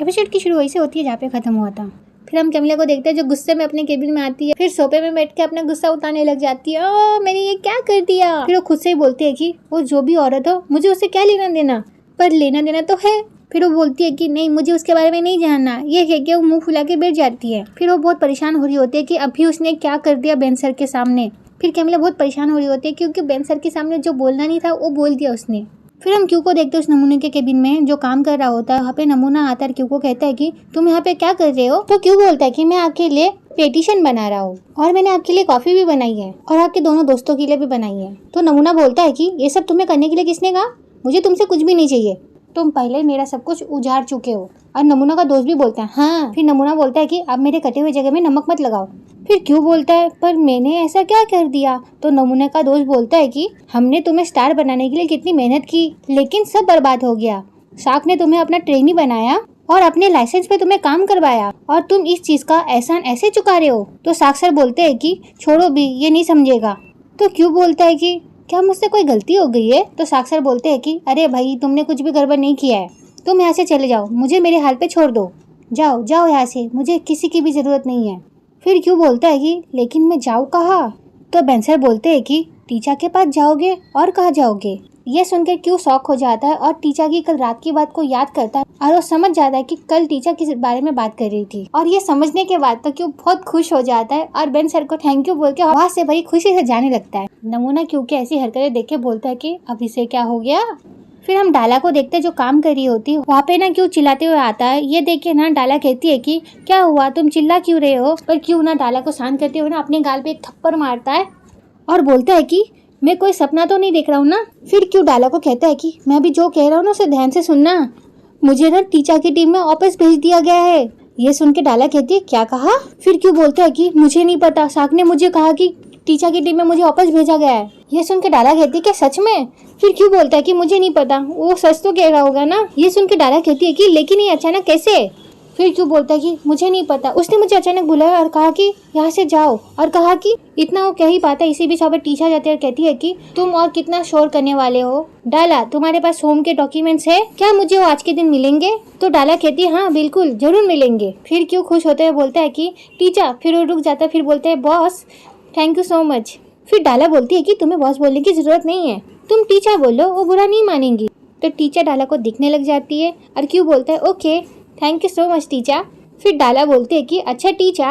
Episode की शुरू वही से होती है जहाँ पे खत्म हुआ था। फिर हम कैमिला को देखते हैं जो गुस्से में अपने केबिन में आती है, फिर सोफे में बैठ के अपना गुस्सा उतारने लग जाती है। ओ मैंने ये क्या कर दिया। फिर वो खुद से ही बोलती है कि वो जो भी औरत हो मुझे उससे क्या लेना देना, पर लेना देना तो है। फिर वो बोलती है कि नहीं मुझे उसके बारे में नहीं जानना। ये कह के वो मुंह फुला के बैठ जाती है। फिर वो बहुत परेशान हो रही होती है कि अभी उसने क्या कर दिया बेन सर के सामने। फिर कैमिला बहुत परेशान हो रही होती है क्योंकि बेन सर के सामने जो बोलना नहीं था वो बोल दिया उसने। फिर हम क्यू को देखते हैं उस नमूने के केबिन में जो काम कर रहा होता है। वहाँ पे नमूना आता है, क्यू को कहता है कि तुम यहाँ पे क्या कर रहे हो। तो क्यू बोलता है कि मैं आपके लिए पेटिशन बना रहा हूँ और मैंने आपके लिए कॉफी भी बनाई है और आपके दोनों दोस्तों के लिए भी बनाई है। तो नमूना बोलता है कि ये सब तुम्हें करने के लिए किसने कहा, मुझे तुमसे कुछ भी नहीं चाहिए, तुम पहले मेरा सब कुछ उजाड़ चुके हो। और नमूना का दोस्त भी बोलता है हाँ। फिर नमूना बोलता है कि अब मेरे कटे हुए जगह में नमक मत लगाओ। फिर क्यों बोलता है पर मैंने ऐसा क्या कर दिया। तो नमूने का दोस्त बोलता है कि हमने तुम्हें स्टार बनाने के लिए कितनी मेहनत की लेकिन सब बर्बाद हो गया। शार्क ने तुम्हें अपना ट्रेनी बनाया और अपने लाइसेंस पे तुम्हें काम करवाया और तुम इस चीज का एहसान ऐसे चुका रहे हो। तो शार्क सर बोलते है कि छोड़ो भी, ये नहीं समझेगा। तो क्यों बोलता है कि क्या मुझसे कोई गलती हो गई है। तो शार्क सर बोलते है कि अरे भाई तुमने कुछ भी गड़बड़ नहीं किया है, तुम यहाँ से चले जाओ, मुझे मेरे हाल पे छोड़ दो, जाओ जाओ यहाँ से, मुझे किसी की भी जरूरत नहीं है। फिर क्यों बोलता है कि लेकिन मैं जाऊँ कहाँ। तो बेंसर बोलते हैं कि टीचा के पास जाओगे और कहाँ जाओगे। ये सुनकर क्यों शॉक हो जाता है और टीचा की कल रात की बात को याद करता है और वो समझ जाता है कि कल टीचा किस बारे में बात कर रही थी। और ये समझने के बाद तो क्यों बहुत खुश हो जाता है और बेन सर को थैंक यू बोल के वहाँ से बड़ी खुशी से जाने लगता है। नमूना क्यों के ऐसी हरकतें देख के बोलता है कि अब इसे क्या हो गया। फिर हम डाला को देखते हैं जो काम कर रही होती है। वहाँ पे ना क्यों चिल्लाते हुए आता है। ये देख के ना डाला कहती है कि क्या हुआ, तुम चिल्ला क्यों रहे हो। पर क्यों ना डाला को शांत करते हुए ना अपने गाल पे एक थप्पड़ मारता है और बोलता है कि मैं कोई सपना तो नहीं देख रहा हूँ ना। फिर क्यों डाला को कहता है कि मैं अभी जो कह रहा हूँ ना उसे ध्यान से सुनना, मुझे ना टीचा की टीम में वापस भेज दिया गया है। ये सुन के डाला कहती है क्या कहा। फिर क्यों बोलता है कि मुझे नहीं पता, शार्क ने मुझे कहा कि टीचा की टीम में मुझे वापस भेजा गया है। ये सुन के डाला कहती है क्या सच में। फिर क्यों बोलता है कि मुझे नहीं पता, वो सच तो कह रहा होगा ना। ये सुन के डाला कहती है कि लेकिन ये अचानक कैसे। फिर क्यों बोलता है कि मुझे नहीं पता, उसने मुझे अचानक बुलाया और कहा कि यहाँ से जाओ, और कहा कि इतना वो कह ही पाता है। इसी बीच वहाँ पर टीचा जाती है और कहती है कि तुम और कितना शोर करने वाले हो। डाला तुम्हारे पास होम के डॉक्यूमेंट्स है क्या, मुझे वो आज के दिन मिलेंगे। तो डाला कहती है हाँ बिल्कुल जरूर मिलेंगे। फिर क्यों खुश होते हुए बोलता है कि टीचा। फिर वो रुक जाता है, फिर बोलता है boss thank you so much. फिर डाला बोलती है कि तुम्हें बॉस बोलने की जरूरत नहीं है, तुम टीचा बोलो, वो बुरा नहीं मानेंगी। तो टीचा डाला को दिखने लग जाती है और क्यों बोलता है okay thank you so much टीचा। फिर डाला बोलती है कि अच्छा टीचा,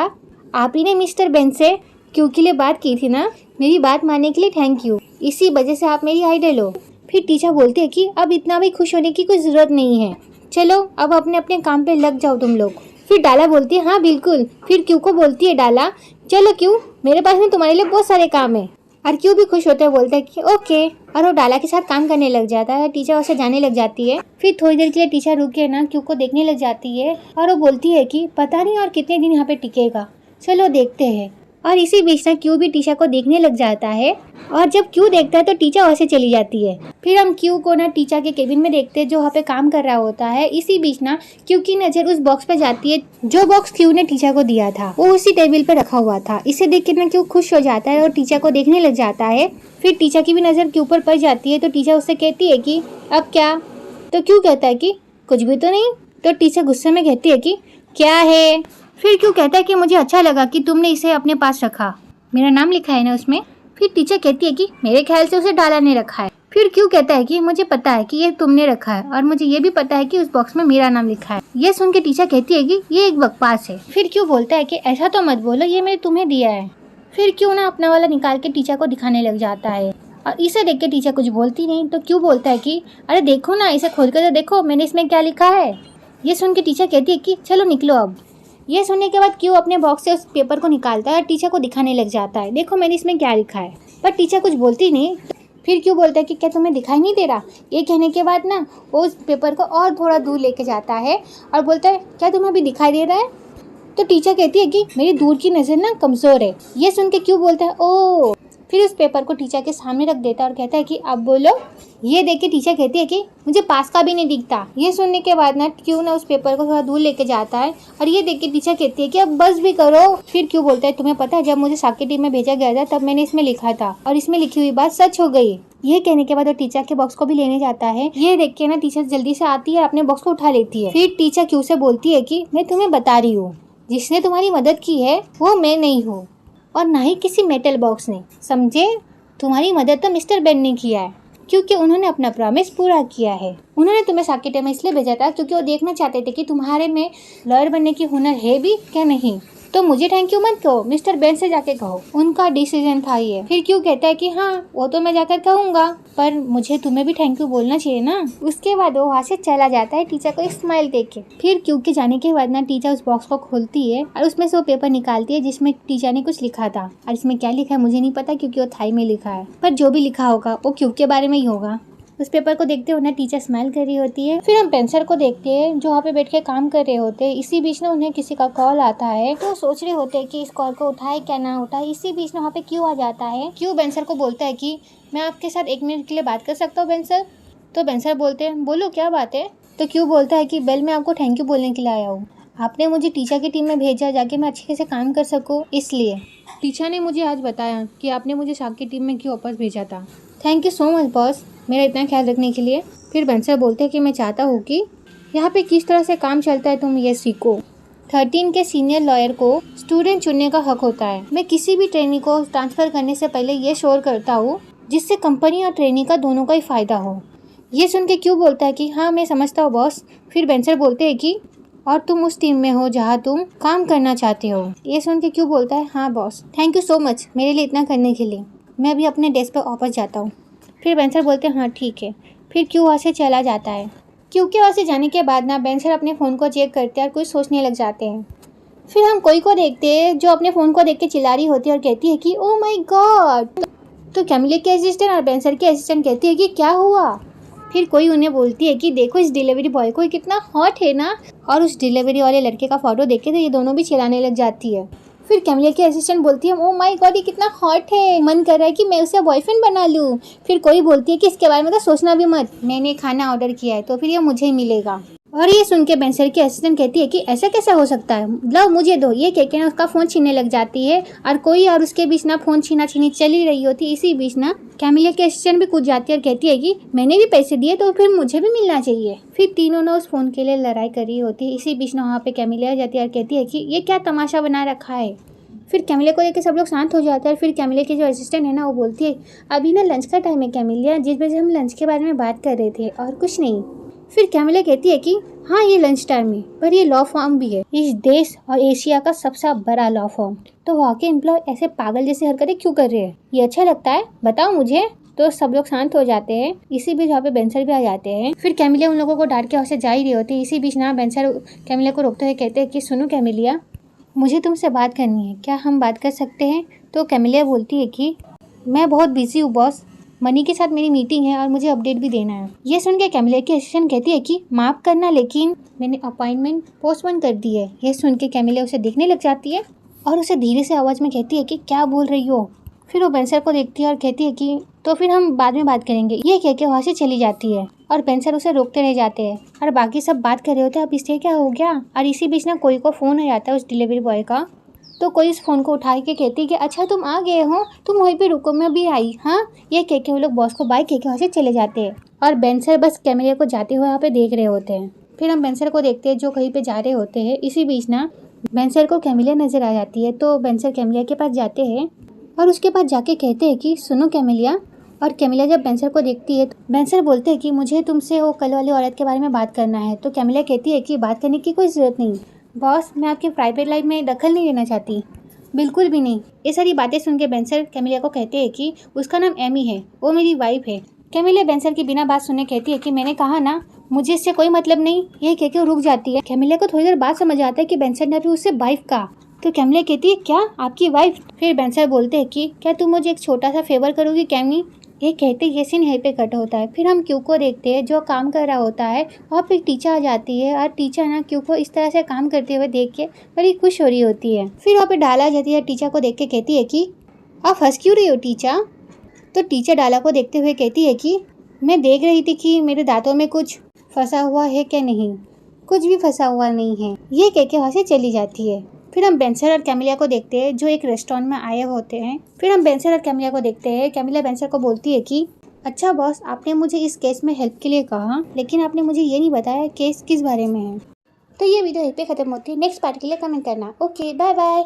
आप ही ने मिस्टर बेन से क्यों के लिए बात की थी ना, मेरी बात मानने के लिए थैंक यू, इसी वजह से आप मेरी आइडल हो। फिर टीचा बोलती है कि अब इतना भी खुश होने की कोई ज़रूरत नहीं है, चलो अब अपने अपने काम पे लग जाओ तुम लोग। फिर डाला बोलती है हाँ बिल्कुल। फिर क्यों को बोलती है डाला चलो क्यों, मेरे पास में तुम्हारे लिए बहुत सारे काम है। और क्यों भी खुश होते हुए बोलता है कि ओके, और वो डाला के साथ काम करने लग जाता है। टीचर उसे जाने लग जाती है। फिर थोड़ी देर के लिए टीचर रुक के ना क्यों को देखने लग जाती है और वो बोलती है कि पता नहीं और कितने दिन यहाँ पे टिकेगा, चलो देखते हैं। और इसी बीच ना क्यू भी टीचा को देखने लग जाता है और जब क्यू देखता है तो टीचा वैसे चली जाती है। फिर हम क्यू को ना टीचा के केबिन में देखते हैं जो वहाँ पे काम कर रहा होता है। इसी बीच ना क्यू की नजर उस बॉक्स पे जाती है जो बॉक्स क्यू ने टीचा को दिया था, वो उसी टेबल पे रखा हुआ था। इसे देख के ना क्यू खुश हो जाता है और टीचा को देखने लग जाता है। फिर टीचा की भी नजर क्यू पर पड़ जाती है तो टीचा उससे कहती है कि अब क्या। तो क्यू कहता है कि कुछ भी तो नहीं। तो टीचा गुस्से में कहती है कि क्या है। फिर क्यों कहता है कि मुझे अच्छा लगा कि तुमने इसे अपने पास रखा, मेरा नाम लिखा है ना उसमें। फिर टीचर कहती है कि मेरे ख्याल से उसे डाला ने रखा है। फिर क्यों कहता है कि मुझे पता है कि ये तुमने रखा है और मुझे ये भी पता है कि उस बॉक्स में मेरा नाम लिखा है। ये सुन के टीचर कहती है कि ये एक बकवास है। फिर क्यों बोलता है कि ऐसा तो मत बोलो, ये मैंने तुम्हें दिया है। फिर क्यों ना अपना वाला निकाल के टीचर को दिखाने लग जाता है और इसे देख के टीचर कुछ बोलती नहीं। तो क्यों बोलता है कि अरे देखो ना, इसे खोल कर तो देखो मैंने इसमें क्या लिखा है। ये सुन के टीचर कहती है कि चलो निकलो अब। ये सुनने के बाद क्यों अपने बॉक्स से उस पेपर को निकालता है और टीचर को दिखाने लग जाता है, देखो मैंने इसमें क्या लिखा है। पर टीचर कुछ बोलती नहीं। फिर क्यों बोलता है कि क्या तुम्हें दिखाई नहीं दे रहा। ये कहने के बाद ना वो उस पेपर को और थोड़ा दूर लेके जाता है और बोलता है क्या तुम्हें अभी दिखाई दे रहा है। तो टीचर कहती है कि मेरी दूर की नज़र ना कमज़ोर है। ये सुन के क्यों बोलता है ओ। फिर उस पेपर को टीचर के सामने रख देता है और कहता है कि अब बोलो। ये देख के टीचर कहती है कि मुझे पास का भी नहीं दिखता। ये सुनने के बाद ना क्यों ना उस पेपर को थोड़ा दूर लेके जाता है और ये देख के टीचर कहती है कि अब बस भी करो। फिर क्यों बोलता है तुम्हें पता है जब मुझे साके टीम में भेजा गया था तब मैंने इसमें लिखा था और इसमें लिखी हुई बात सच हो गई। ये कहने के बाद वो टीचर के बॉक्स को भी लेने जाता है। ये देख के ना टीचर जल्दी से आती है और अपने बॉक्स को उठा लेती है। फिर टीचर क्यों से बोलती है कि मैं तुम्हें बता रही हूँ जिसने तुम्हारी मदद की है वो मैं नहीं हूँ और ना ही किसी मेटल बॉक्स ने, समझे। तुम्हारी मदद तो मिस्टर बेन ने किया है क्योंकि उन्होंने अपना प्रॉमिस पूरा किया है। उन्होंने तुम्हें साके टीम में इसलिए भेजा था क्योंकि वो देखना चाहते थे कि तुम्हारे में लॉयर बनने की हुनर है भी क्या नहीं। तो मुझे थैंक यू मत कहो, मिस्टर बेन से जाके कहो, उनका डिसीजन था ये। फिर क्यों कहता है कि हाँ वो तो मैं जाकर कहूँगा पर मुझे तुम्हें भी थैंक यू बोलना चाहिए ना। उसके बाद वो वहाँ से चला जाता है टीचर को एक स्माइल देख के। फिर क्यों के जाने के बाद ना टीचर उस बॉक्स को खोलती है और उसमें से वो पेपर निकालती है जिसमें टीचर ने कुछ लिखा था और इसमें क्या लिखा है मुझे नहीं पता क्योंकि वो थाई में लिखा है, पर जो भी लिखा होगा वो क्यों के बारे में ही होगा। उस पेपर को देखते हो ना टीचर स्माइल कर रही होती है। फिर हम पेंसर को देखते हैं जो वहाँ पे बैठ के काम कर रहे होते हैं। इसी बीच में उन्हें किसी का कॉल आता है तो सोच रहे होते हैं कि इस कॉल को उठाए क्या ना उठाए। इसी बीच में वहाँ पे क्यों आ जाता है। क्यों बेंसर को बोलता है कि मैं आपके साथ 1 मिनट के लिए बात कर सकता हूँ बेंसर। तो बेंसर बोलते हैं बोलो क्या बात है। तो क्यों बोलता है कि बेल मैं आपको थैंक यू बोलने के लिए आया हूँ। आपने मुझे टीचर की टीम में भेजा जाके मैं अच्छे से काम कर सकूँ, इसलिए टीचर ने मुझे आज बताया कि आपने मुझे शाक की टीम में क्यों वापस भेजा था। Thank you so much boss मेरा इतना ख्याल रखने के लिए। फिर बेंसर बोलते हैं कि मैं चाहता हूँ कि यहाँ पे किस तरह से काम चलता है तुम ये सीखो। 13 के सीनियर लॉयर को स्टूडेंट चुनने का हक होता है। मैं किसी भी ट्रेनी को ट्रांसफ़र करने से पहले ये श्योर करता हूँ जिससे कंपनी और ट्रेनी का दोनों का ही फ़ायदा हो। ये सुन के क्यों बोलता है कि हाँ मैं समझता हूँ बॉस। फिर बेंसर बोलते हैं कि और तुम उस टीम में हो जहाँ तुम काम करना चाहते हो। ये सुन के क्यों बोलता है हाँ boss thank you so much मेरे लिए इतना करने के लिए, मैं अभी अपने डेस्क पर वापस जाता हूँ। फिर बेंसर बोलते हैं हाँ ठीक है। फिर क्यों वहाँ से चला जाता है। क्योंकि वहाँ से जाने के बाद ना बेंसर अपने फ़ोन को चेक करते हैं और कुछ सोचने लग जाते हैं। फिर हम कोई को देखते हैं जो अपने फ़ोन को देख के चिल्ला रही होती है और कहती है कि ओह माय गॉड। तो कैमिलिया के असिस्टेंट और बेंसर के असिस्टेंट कहती है कि क्या हुआ। फिर कोई उन्हें बोलती है कि देखो इस डिलीवरी बॉय को कितना हॉट है ना, और उस डिलीवरी वाले लड़के का फोटो देख के तो ये दोनों भी चिल्लाने लग जाती है। फिर कैमिलिया की असिस्टेंट बोलती है ओह माय गॉड ये कितना हॉट है, मन कर रहा है कि मैं उसे बॉयफ्रेंड बना लूँ। फिर कोई बोलती है कि इसके बारे में तो सोचना भी मत, मैंने खाना ऑर्डर किया है तो फिर ये मुझे ही मिलेगा। और ये सुन के बेंसर की असिस्टेंट कहती है कि ऐसा कैसा हो सकता है, लो मुझे दो। ये कह के ना उसका फ़ोन छीनने लग जाती है और कोई और उसके बीच ना फ़ोन छीना छीनी चली रही होती। इसी बीच ना कैमिलिया की असिस्टेंट भी कूद जाती है और कहती है कि मैंने भी पैसे दिए तो फिर मुझे भी मिलना चाहिए। फिर तीनों ना उस फ़ोन के लिए लड़ाई कर रही होती है। इसी बीच ना वहाँ पे कैमिलिया जाती है और कहती है कि ये क्या तमाशा बना रखा है। फिर कैमिलिया को लेकर सब लोग शांत हो जाते हैं। फिर कैमिलिया की जो असिस्टेंट है ना वो बोलती है अभी ना लंच का टाइम है कैमिलिया, जिस वजह से हम लंच के बारे में बात कर रहे थे और कुछ नहीं। फिर कैमिलिया कहती है कि हाँ ये लंच टाइम है पर ये लॉ फॉर्म भी है, इस देश और एशिया का सबसे बड़ा लॉ फॉर्म। तो वहाँ के एम्प्लॉय ऐसे पागल जैसे हरकतें क्यों कर रहे हैं, ये अच्छा लगता है बताओ मुझे। तो सब लोग शांत हो जाते हैं। इसी बीच वहाँ पे बेंसर भी आ जाते हैं। फिर कैमिलिया उन लोगों को डांट के वहाँ से जा ही रही होती है। इसी बीच ना बेंसर कैमिलिया को रोकते हुए कहते हैं कि सुनो कैमिलिया मुझे तुमसे बात करनी है, क्या हम बात कर सकते हैं। तो कैमिलिया बोलती है कि मैं बहुत बिजी हूँ बॉस, मनी के साथ मेरी मीटिंग है और मुझे अपडेट भी देना है। ये सुन के कैमिलिया की असिस्टेंट कहती है कि माफ़ करना लेकिन मैंने अपॉइंटमेंट पोस्टपोन कर दी है। ये सुन के कैमिलिया उसे देखने लग जाती है और उसे धीरे से आवाज़ में कहती है कि क्या बोल रही हो। फिर वो बेंसर को देखती है और कहती है कि तो फिर हम बाद में बात करेंगे। ये कह के वहाँ से चली जाती है और बेंसर उसे रोकते रह जाते हैं और बाकी सब बात कर रहे होते हैं अब इससे क्या हो गया। और इसी बीच ना कोई को फ़ोन आ जाता है उस डिलीवरी बॉय का। तो कोई उस फ़ोन को उठा के कहती है कि अच्छा तुम आ गए हो, तुम वहीं पे रुको मैं भी आई। हाँ ये कह के वो लोग बॉस को बाय कह के वहाँ से चले जाते हैं और बेंसर बस कैमिलिया को जाते हुए वहाँ पे देख रहे होते हैं। फिर हम बेंसर को देखते हैं जो कहीं पे जा रहे होते हैं। इसी बीच ना बेंसर को कैमिलिया नज़र आ जाती है। तो बेंसर कैमिलिया के पास जाते हैं और उसके पास जाके कहते हैं कि सुनो कैमिलिया। और कैमिलिया जब बेंसर को देखती है तो बेंसर बोलते हैं कि मुझे तुमसे वो कल वाली औरत के बारे में बात करना है। तो कैमिलिया कहती है कि बात करने की कोई ज़रूरत नहीं बॉस, मैं आपकी प्राइवेट लाइफ में दखल नहीं लेना चाहती, बिल्कुल भी नहीं। ये सारी बातें सुन के बेंसर कैमिलिया को कहते हैं कि उसका नाम एमी है, वो मेरी वाइफ है। कैमिलिया बेंसर की बिना बात सुने कहती है कि मैंने कहा ना मुझे इससे कोई मतलब नहीं। ये कह के रुक जाती है। कैमिलिया को थोड़ी देर बाद समझ आता है कि बेंसर ने अभी उससे वाइफ कहा। तो कैमिलिया कहती है क्या आपकी वाइफ। फिर बेंसर बोलते हैं कि क्या तुम मुझे एक छोटा सा फेवर करोगी कैमी। ये कहते ये सीन यहीं पे कट होता है। फिर हम क्यू को देखते हैं जो काम कर रहा होता है। वहाँ पे टीचर आ जाती है और टीचर ना क्यू को इस तरह से काम करते हुए देख के बड़ी खुश हो रही होती है। फिर वहाँ पे डाला जाती है, टीचर को देख के कहती है कि आप हंस क्यों रही हो टीचर। तो टीचर डाला को देखते हुए कहती है कि मैं देख रही थी कि मेरे दांतों में कुछ फंसा हुआ है क्या नहीं। कुछ भी फंसा हुआ नहीं है, ये कह के वहाँ से चली जाती है। फिर हम बेंसर और कैमिलिया को देखते हैं जो एक रेस्टोरेंट में आए होते हैं। फिर हम बेंसर और कैमिलिया को देखते हैं। कैमिलिया बेंसर को बोलती है कि अच्छा बॉस, आपने मुझे इस केस में हेल्प के लिए कहा, लेकिन आपने मुझे ये नहीं बताया केस किस बारे में है। तो ये वीडियो यहीं पे खत्म होती है। नेक्स्ट पार्ट के लिए कमेंट करना। Okay, bye bye.